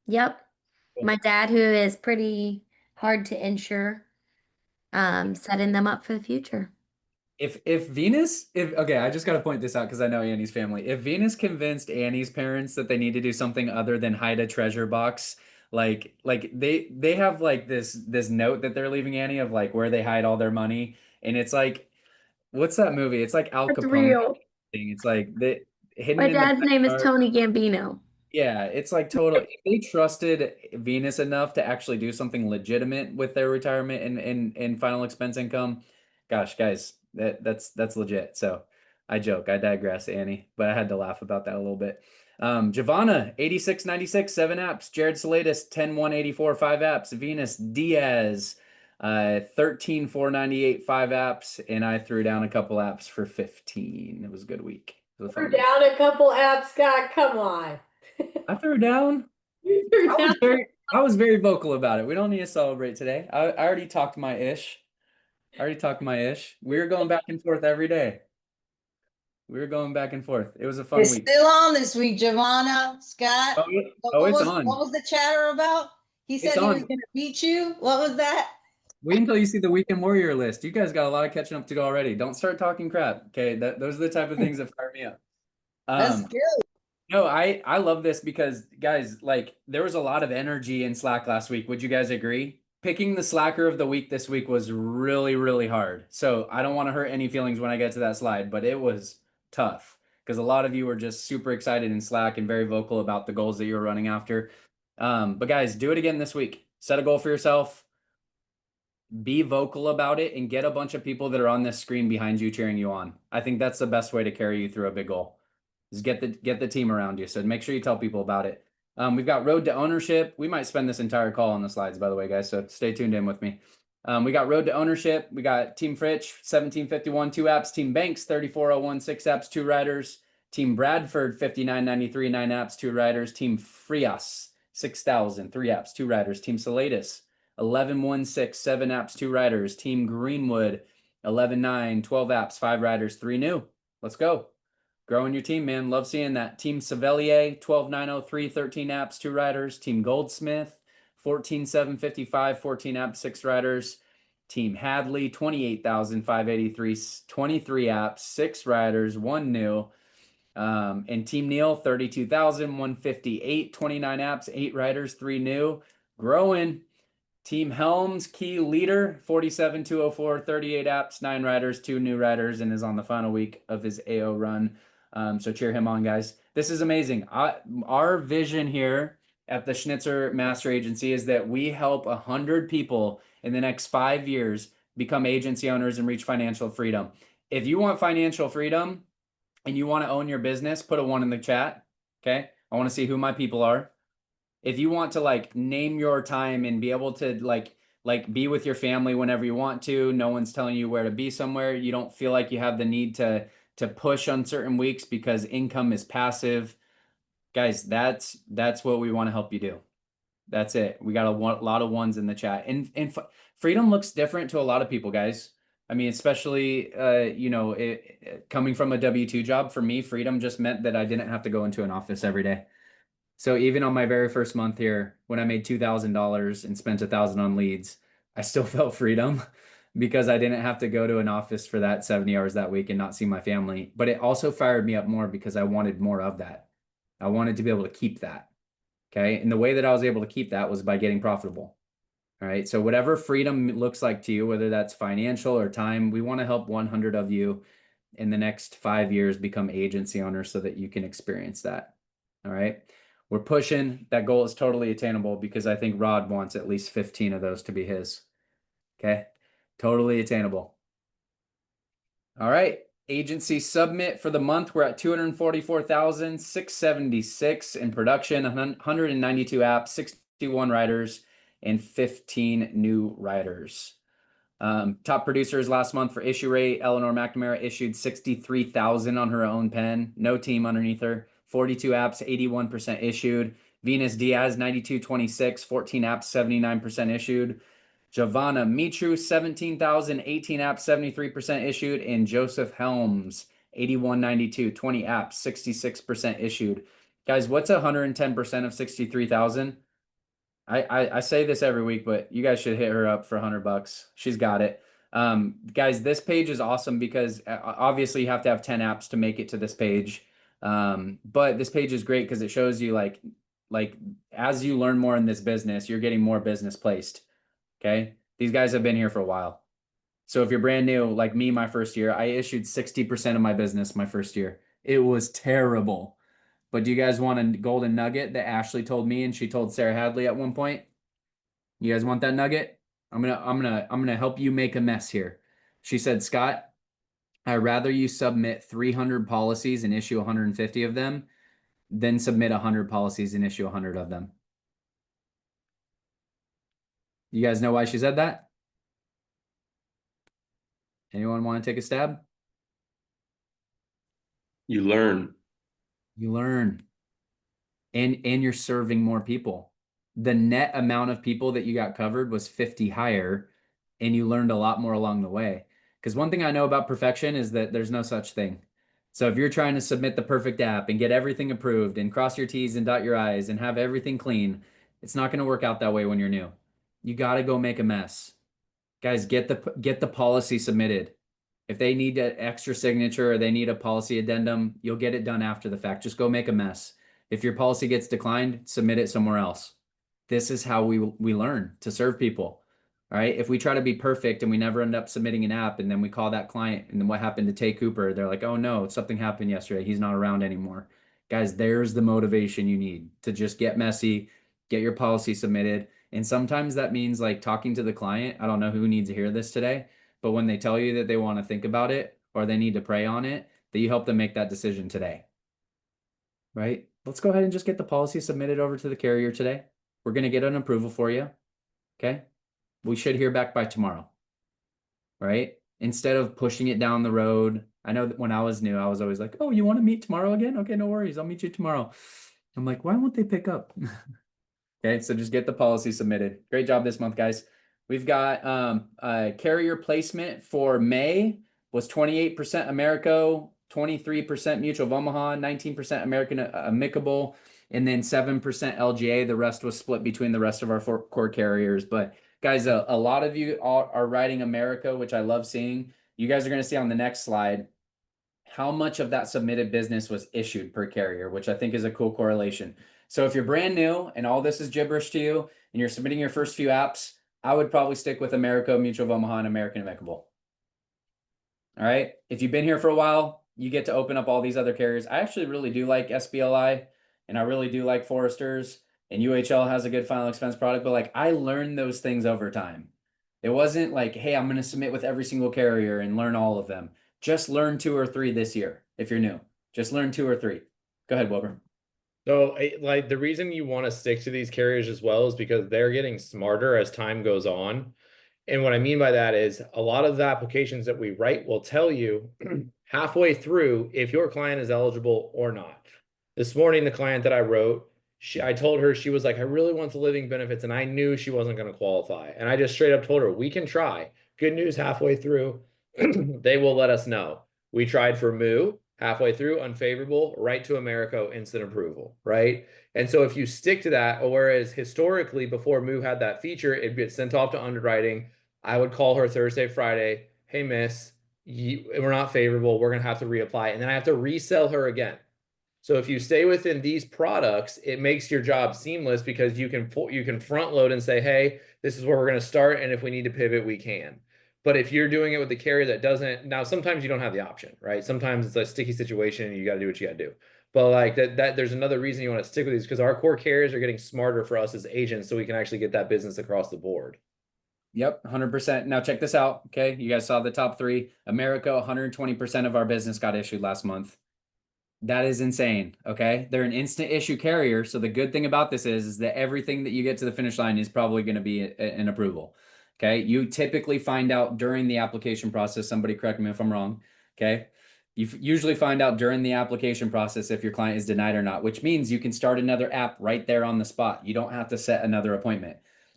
Yep. Cool. My dad, who is pretty hard to insure, setting them up for the future. If Venus, okay, I just got to point this out because I know Annie's family. If Venus convinced Annie's parents that they need to do something other than hide a treasure box, like they have like this note that they're leaving Annie of like where they hide all their money, and it's like, what's that movie? It's like Al That's Capone real. thing. It's like hidden My in the dad's name is backyard. Tony Gambino. Yeah, it's like total. If they trusted Venus enough to actually do something legitimate with their retirement and final expense income, gosh, guys, that's legit. So I joke, I digress, Annie, but I had to laugh about that a little bit. Giovanna, 86-96, 7 apps. Jared Salatis, 10-184, 5 apps. Venus Diaz, 13-498, 5 apps, and I threw down a couple apps for 15. It was a good week. It was a fun Threw week. down a couple apps, Scott. Come on. I threw down. You threw I down. was very vocal about it. We don't need to celebrate today. I already talked my ish. We were going back and forth every day. We were going back and forth. It was a fun It's week. still on this week, Giovanna, Scott. It's on. What was the chatter about? He said It's he was on. going to beat you. What was that? Wait until you see the Weekend Warrior list. You guys got a lot of catching up to do already. Don't start talking crap. Okay, those are the type of things that fire me up. That's good. No, I love this because guys, like there was a lot of energy in Slack last week. Would you guys agree? picking the slacker of the week this week was really, really hard. So I don't want to hurt any feelings when I get to that slide, but it was tough because a lot of you were just super excited in Slack and very vocal about the goals that you were running after. But guys, do it again this week. Set a goal for yourself. Be vocal about it and get a bunch of people that are on this screen behind you cheering you on. I think that's the best way to carry you through a big goal. Is get the team around you. So make sure you tell people about it. We've got road to ownership. We might spend this entire call on the slides, by the way, guys. So stay tuned in with me. We got road to ownership. We got Team Fritch, 1751, 2 apps. Team Banks, 3401, 6 apps, 2 riders. Team Bradford, 5993, 9 apps, 2 riders. Team Frias, 6000, 3 apps, 2 riders. Team Salatus, 1116, 7 apps, 2 riders. Team Greenwood, 119, 12 apps, 5 riders, 3 new. Let's go. Growing your team, man. Love seeing that. Team Sevelier, 12903, 13 apps, 2 riders. Team Goldsmith, 14755, 14 apps, 6 riders. Team Hadley, 28,583, 23 apps, 6 riders, 1 new. And Team Neal, 32,158, 29 apps, 8 riders, 3 new. Growing. Team Helms, key leader, 47,204, 38 apps, 9 riders, 2 new riders, and is on the final week of his AO run. So cheer him on, guys. This is amazing. Our vision here at the Schnitzer Master Agency is that we help 100 people in the next 5 years become agency owners and reach financial freedom. If you want financial freedom and you want to own your business, put a 1 in the chat. Okay. I want to see who my people are. If you want to like name your time and be able to like be with your family whenever you want to, no one's telling you where to be somewhere, you don't feel like you have the need to push on certain weeks because income is passive. Guys, that's what we want to help you do. That's it. We got a lot of 1s in the chat. And freedom looks different to a lot of people, guys. I mean, especially, coming from a W-2 job, for me, freedom just meant that I didn't have to go into an office every day. So even on my very first month here, when I made $2,000 and spent 1,000 on leads, I still felt freedom because I didn't have to go to an office for that 70 hours that week and not see my family. But it also fired me up more because I wanted more of that. I wanted to be able to keep that. Okay. And the way that I was able to keep that was by getting profitable. All right. So whatever freedom looks like to you, whether that's financial or time, we want to help 100 of you in the next 5 years become agency owners so that you can experience that. All right. We're pushing. That goal is totally attainable because I think Rod wants at least 15 of those to be his. Okay. Totally attainable. All right. Agency submit for the month. We're at 244,676 in production, 192 apps, 61 riders, and 15 new riders. Top producers last month for issue rate. Eleanor McNamara issued 63,000 on her own pen. No team underneath her. 42 apps, 81% issued. Venus Diaz, 9226, 14 apps, 79% issued. Giovanna Mitru, 17,000, 18 apps, 73% issued. And Joseph Helms, 8192, 20 apps, 66% issued. Guys, what's 110% of 63,000? I say this every week, but you guys should hit her up for $100. She's got it. Guys, this page is awesome because obviously you have to have 10 apps to make it to this page. But this page is great because it shows you like as you learn more in this business, you're getting more business placed. Okay. These guys have been here for a while. So if you're brand new, like me, my first year, I issued 60% of my business my first year. It was terrible. But do you guys want a golden nugget that Ashley told me and she told Sarah Hadley at one point? You guys want that nugget? I'm gonna help you make a mess here. She said, Scott, I'd rather you submit 300 policies and issue 150 of them than submit 100 policies and issue 100 of them. You guys know why she said that? Anyone want to take a stab? You learn. You learn. And you're serving more people. The net amount of people that you got covered was 50 higher, and you learned a lot more along the way. Because one thing I know about perfection is that there's no such thing. So if you're trying to submit the perfect app and get everything approved and cross your T's and dot your I's and have everything clean, it's not going to work out that way when you're new. You got to go make a mess. Guys, get the policy submitted. If they need an extra signature or they need a policy addendum, you'll get it done after the fact. Just go make a mess. If your policy gets declined, submit it somewhere else. This is how we learn to serve people. All right. If we try to be perfect and we never end up submitting an app, and then we call that client, and then what happened to Tay Cooper? They're like, oh no, something happened yesterday. He's not around anymore. Guys, there's the motivation you need to just get messy, get your policy submitted. And sometimes that means like talking to the client. I don't know who needs to hear this today, but when they tell you that they want to think about it or they need to pray on it, that you help them make that decision today. Right? Let's go ahead and just get the policy submitted over to the carrier today. We're going to get an approval for you. Okay. We should hear back by tomorrow. Right? Instead of pushing it down the road. I know that when I was new, I was always like, oh, you want to meet tomorrow again? Okay, no worries. I'll meet you tomorrow. I'm like, why won't they pick up? Okay, so just get the policy submitted. Great job this month, guys. We've got carrier placement for May was 28% Americo, 23% Mutual of Omaha, 19% American Amicable, and then 7% LGA. The rest was split between the rest of our four core carriers. But guys, a lot of you are writing Americo, which I love seeing. You guys are going to see on the next slide how much of that submitted business was issued per carrier, which I think is a cool correlation. So if you're brand new and all this is gibberish to you and you're submitting your first few apps, I would probably stick with Americo, Mutual of Omaha, and American Amicable. All right. If you've been here for a while, you get to open up all these other carriers. I actually really do like SBLI, and I really do like Foresters, and UHL has a good final expense product, but like I learned those things over time. It wasn't like, hey, I'm going to submit with every single carrier and learn all of them. Just learn 2 or 3 this year. If you're new, just learn 2 or 3. Go ahead, Wilbur. So like the reason you want to stick to these carriers as well is because they're getting smarter as time goes on. And what I mean by that is a lot of the applications that we write will tell you halfway through if your client is eligible or not. This morning, the client that I wrote, I told her, she was like, I really want the living benefits. And I knew she wasn't going to qualify. And I just straight up told her, we can try. Good news, halfway through, they will let us know. We tried for Moo, halfway through, unfavorable, right to Americo, instant approval, right? And so if you stick to that, or whereas historically before Moo had that feature, it'd get sent off to underwriting. I would call her Thursday, Friday, hey, miss, we're not favorable. We're going to have to reapply. And then I have to resell her again. So if you stay within these products, it makes your job seamless because you can front load and say, hey, this is where we're going to start. And if we need to pivot, we can. But if you're doing it with the carrier that doesn't, now sometimes you don't have the option, right? Sometimes it's a sticky situation and you got to do what you got to do. But like that there's another reason you want to stick with these because our core carriers are getting smarter for us as agents so we can actually get that business across the board. Yep, 100%. Now check this out. Okay, you guys saw the top 3. America, 120% of our business got issued last month. That is insane. Okay, they're an instant issue carrier. So the good thing about this is that everything that you get to the finish line is probably going to be an approval. Okay, you typically find out during the application process. Somebody correct me if I'm wrong. Okay, you usually find out during the application process if your client is denied or not, which means you can start another app right there on the spot. You don't have to set another appointment.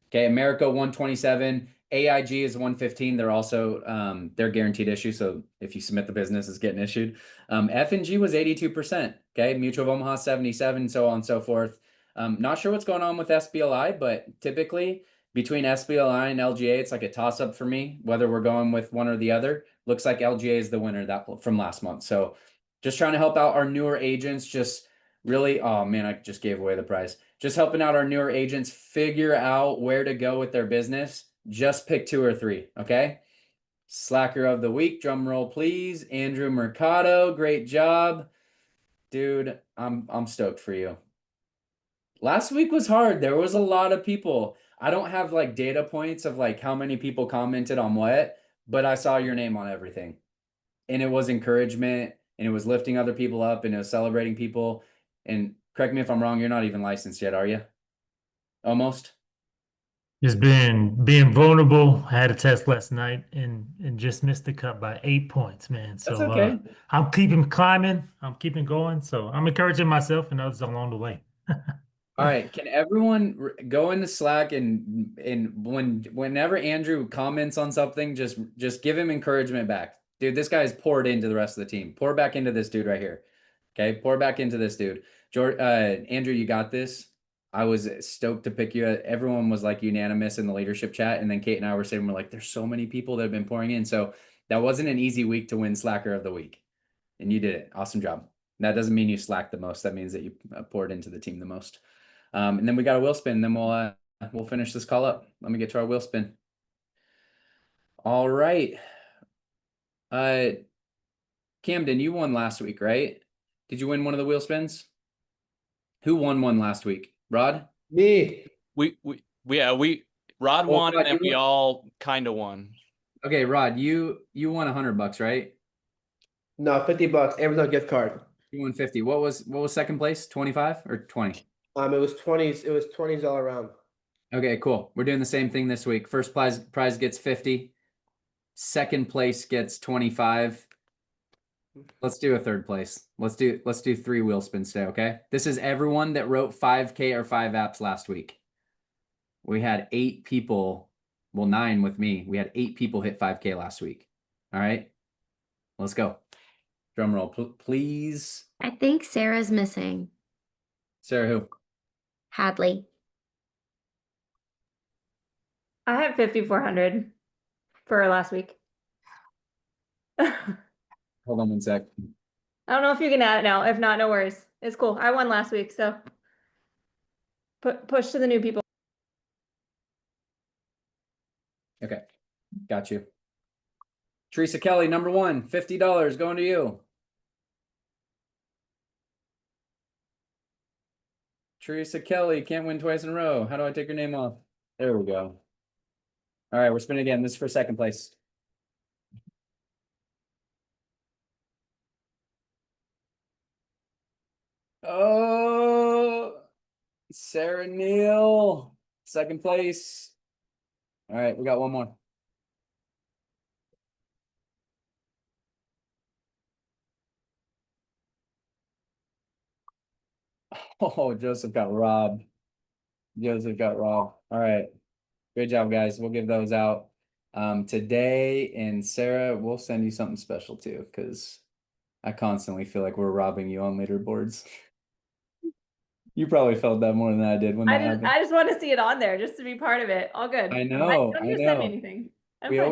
Okay, America 127, AIG is 115. They're also they're guaranteed issue. So if you submit the business, it's getting issued. F&G was 82%. Okay, Mutual of Omaha 77, so on and so forth. Not sure what's going on with SBLI, but typically between SBLI and LGA, it's like a toss-up for me, whether we're going with one or the other. Looks like LGA is the winner that from last month. So just trying to help out our newer agents. Just really, oh man, I just gave away the prize. Just helping out our newer agents figure out where to go with their business. Just pick 2 or 3, okay? Slacker of the week, drum roll please. Andrew Mercado, great job. Dude, I'm stoked for you. Last week was hard. There was a lot of people. I don't have like data points of like how many people commented on what, but I saw your name on everything. And it was encouragement and it was lifting other people up and it was celebrating people. And correct me if I'm wrong, you're not even licensed yet, are you? Almost? Just being vulnerable. I had a test last night and just missed the cut by 8 points, man. So That's okay. I'm keeping climbing. I'm keeping going. So I'm encouraging myself and others along the way. All right, can everyone go into Slack and whenever Andrew comments on something, just give him encouragement back. Dude, this guy's poured into the rest of the team. Pour back into this dude right here. Okay, pour back into this dude. Andrew, you got this. I was stoked to pick you. Everyone was like unanimous in the leadership chat, and then Kate and I were saying we're like, there's so many people that have been pouring in. So that wasn't an easy week to win Slacker of the week, and you did it. Awesome job. That doesn't mean you slacked the most. That means that you poured into the team the most. And then we got a wheel spin. Then we'll finish this call up. Let me get to our wheel spin. All right. Camden, you won last week, right? Did you win one of the wheel spins? Who won one last week? Rod? Me. Rod Well, won Rod, and you we won- all kind of won. Okay, Rod, you won $100, right? No, $50. Amazon gift card. You won 50. What was second place? 25 or 20? It was 20s. It was 20s all around. Okay, cool. We're doing the same thing this week. First prize gets 50. Second place gets 25. Let's do a third place. Let's do 3 wheel spins today, okay? This is everyone that wrote 5K or 5 apps last week. We had 8 people, well, 9 with me. We had 8 people hit 5K last week. All right, let's go. Drum roll, please. I think Sarah's missing. Sarah, who? Hadley. I had 5,400 for last week. I Hold on one sec. don't know if you can add it now. If not, no worries. It's cool. I won last week, so push to the new people. Okay, got you. Teresa Kelly, number 1, $50 going to you. Teresa Kelly, can't win twice in a row. How do I take your name off? There we go. All right, we're spinning again. This is for second place. Oh, Sarah Neal, second place. All right, we got one more. Oh, Joseph got robbed. Joseph got robbed. All right. Great job, guys. We'll give those out today. And Sarah, we'll send you something special too, because I constantly feel like we're robbing you on leaderboards. You probably felt that more than I did when that happened. I just want to see it on there just to be part of it. All good. I know. Don't I need to send me know. anything. I'm We fine.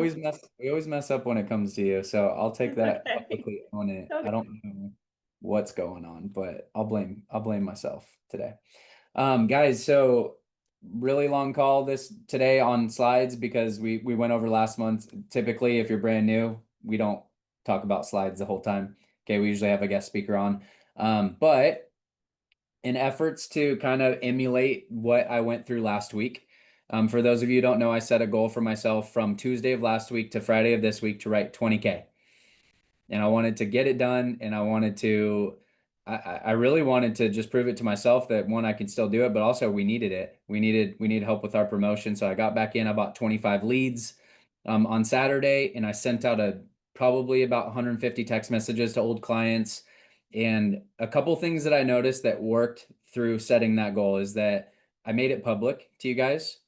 always mess up when it comes to you, so I'll take that Okay. publicly on it. Okay. I don't know what's going on, but I'll blame myself today. Guys, so really long call this today on slides because we went over last month. Typically, if you're brand new, we don't talk about slides the whole time. Okay, we usually have a guest speaker on. But in efforts to kind of emulate what I went through last week, for those of you who don't know, I set a goal for myself from Tuesday of last week to Friday of this week to write 20K. And I wanted to get it done, and I really wanted to just prove it to myself that, one, I could still do it, but also we needed it. We needed help with our promotion. So I got back in, I bought 25 leads on Saturday, and I sent out probably about 150 text messages to old clients. And a couple things that I noticed that worked through setting that goal is that I made it public to you guys.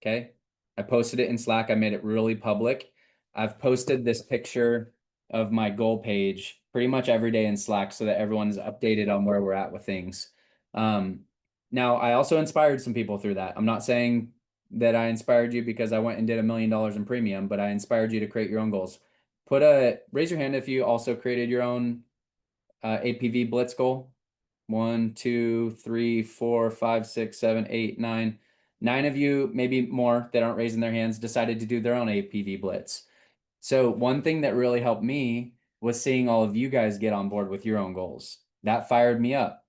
Okay. I posted it in Slack. I made it really public. I've posted this picture of my goal page pretty much every day in Slack so that everyone's updated on where we're at with things. Now, I also inspired some people through that. I'm not saying that I inspired you because I went and did $1 million in premium, but I inspired you to create your own goals. Raise your hand if you also created your own APV Blitz goal. 1, 2, 3, 4, 5, 6, 7, 8, 9. 9 of you, maybe more, that aren't raising their hands, decided to do their own APV Blitz. So one thing that really helped me was seeing all of you guys get on board with your own goals. That fired me up.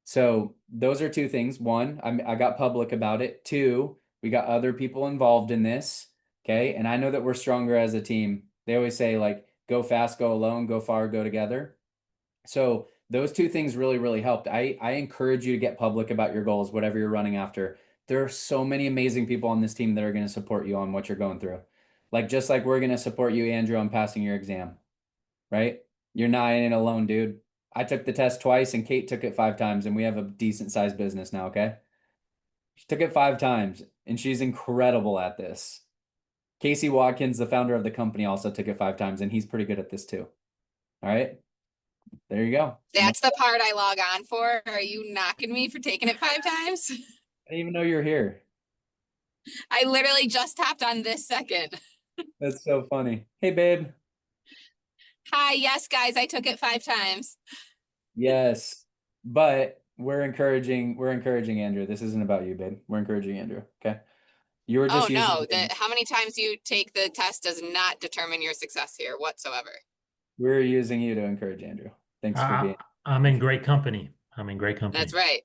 So those are 2 things. 1, I got public about it. 2, we got other people involved in this. Okay. And I know that we're stronger as a team. They always say, like, go fast, go alone, go far, go together. So those 2 things really, really helped. I encourage you to get public about your goals, whatever you're running after. There are so many amazing people on this team that are going to support you on what you're going through. Like, just like we're going to support you, Andrew, on passing your exam, right? You're not in it alone, dude. I took the test twice and Kate took it 5 times, and we have a decent sized business now. Okay. She took it 5 times and she's incredible at this. Casey Watkins, the founder of the company, also took it 5 times, and he's pretty good at this too. All right. There you go. That's the part I log on for. Are you knocking me for taking it 5 times? I didn't even know you're here. I literally just tapped on this second. That's so funny. Hey, babe. Hi, yes, guys, I took it 5 times. Yes, but we're encouraging Andrew. This isn't about you, babe. We're encouraging Andrew. Okay. You were Oh just using no, how many times you take the test does not determine your success here whatsoever. we're using you to encourage Andrew. Thanks for being. I'm in great company. I'm in great company. That's right.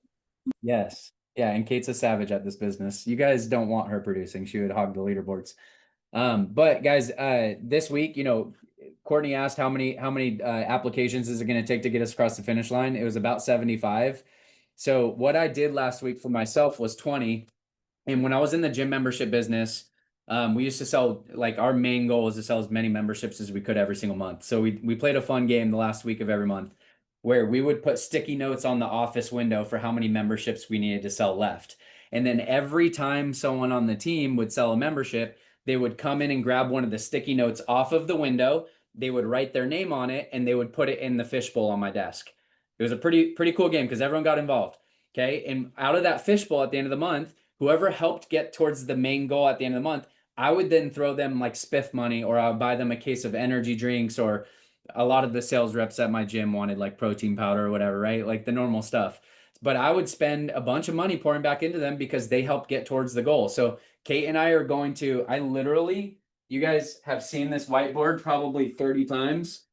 Yes. Yeah, and Kate's a savage at this business. You guys don't want her producing. She would hog the leaderboards. But guys, this week, Courtney asked how many applications is it going to take to get us across the finish line? It was about 75. So what I did last week for myself was 20. And when I was in the gym membership business, we used to sell, like, our main goal was to sell as many memberships as we could every single month. So we played a fun game the last week of every month where we would put sticky notes on the office window for how many memberships we needed to sell left. And then every time someone on the team would sell a membership, they would come in and grab one of the sticky notes off of the window. They would write their name on it and they would put it in the fishbowl on my desk. It was a pretty cool game because everyone got involved. Okay. And out of that fishbowl at the end of the month, whoever helped get towards the main goal at the end of the month, I would then throw them like spiff money, or I would buy them a case of energy drinks, or a lot of the sales reps at my gym wanted like protein powder or whatever, right? Like the normal stuff. But I would spend a bunch of money pouring back into them because they helped get towards the goal. So Kate and I are going to, you guys have seen this whiteboard probably 30 times.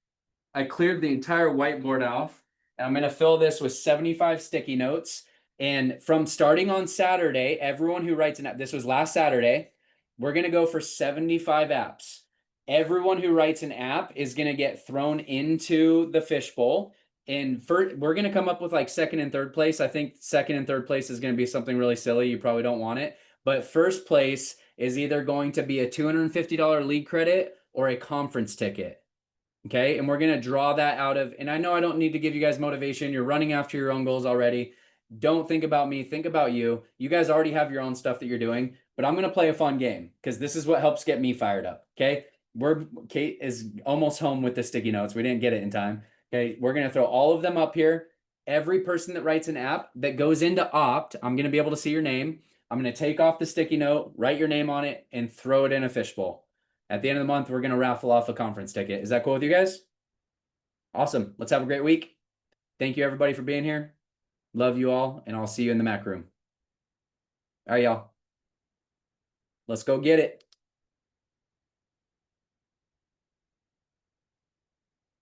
I cleared the entire whiteboard off, and I'm going to fill this with 75 sticky notes. And from starting on Saturday, everyone who writes an app, this was last Saturday, we're going to go for 75 apps. Everyone who writes an app is going to get thrown into the fishbowl. And we're going to come up with like second and third place. I think second and third place is going to be something really silly. You probably don't want it. But first place is either going to be a $250 league credit or a conference ticket. Okay. And we're going to draw that out of, and I know I don't need to give you guys motivation. You're running after your own goals already. Don't think about me. Think about you. You guys already have your own stuff that you're doing, but I'm going to play a fun game because this is what helps get me fired up. Okay. Kate is almost home with the sticky notes. We didn't get it in time. Okay. We're going to throw all of them up here. Every person that writes an app that goes into opt, I'm going to be able to see your name. I'm going to take off the sticky note, write your name on it, and throw it in a fishbowl. At the end of the month, we're going to raffle off a conference ticket. Is that cool with you guys? Awesome. Let's have a great week. Thank you, everybody, for being here. Love you all, and I'll see you in the Mac room. All right, y'all. Let's go get it.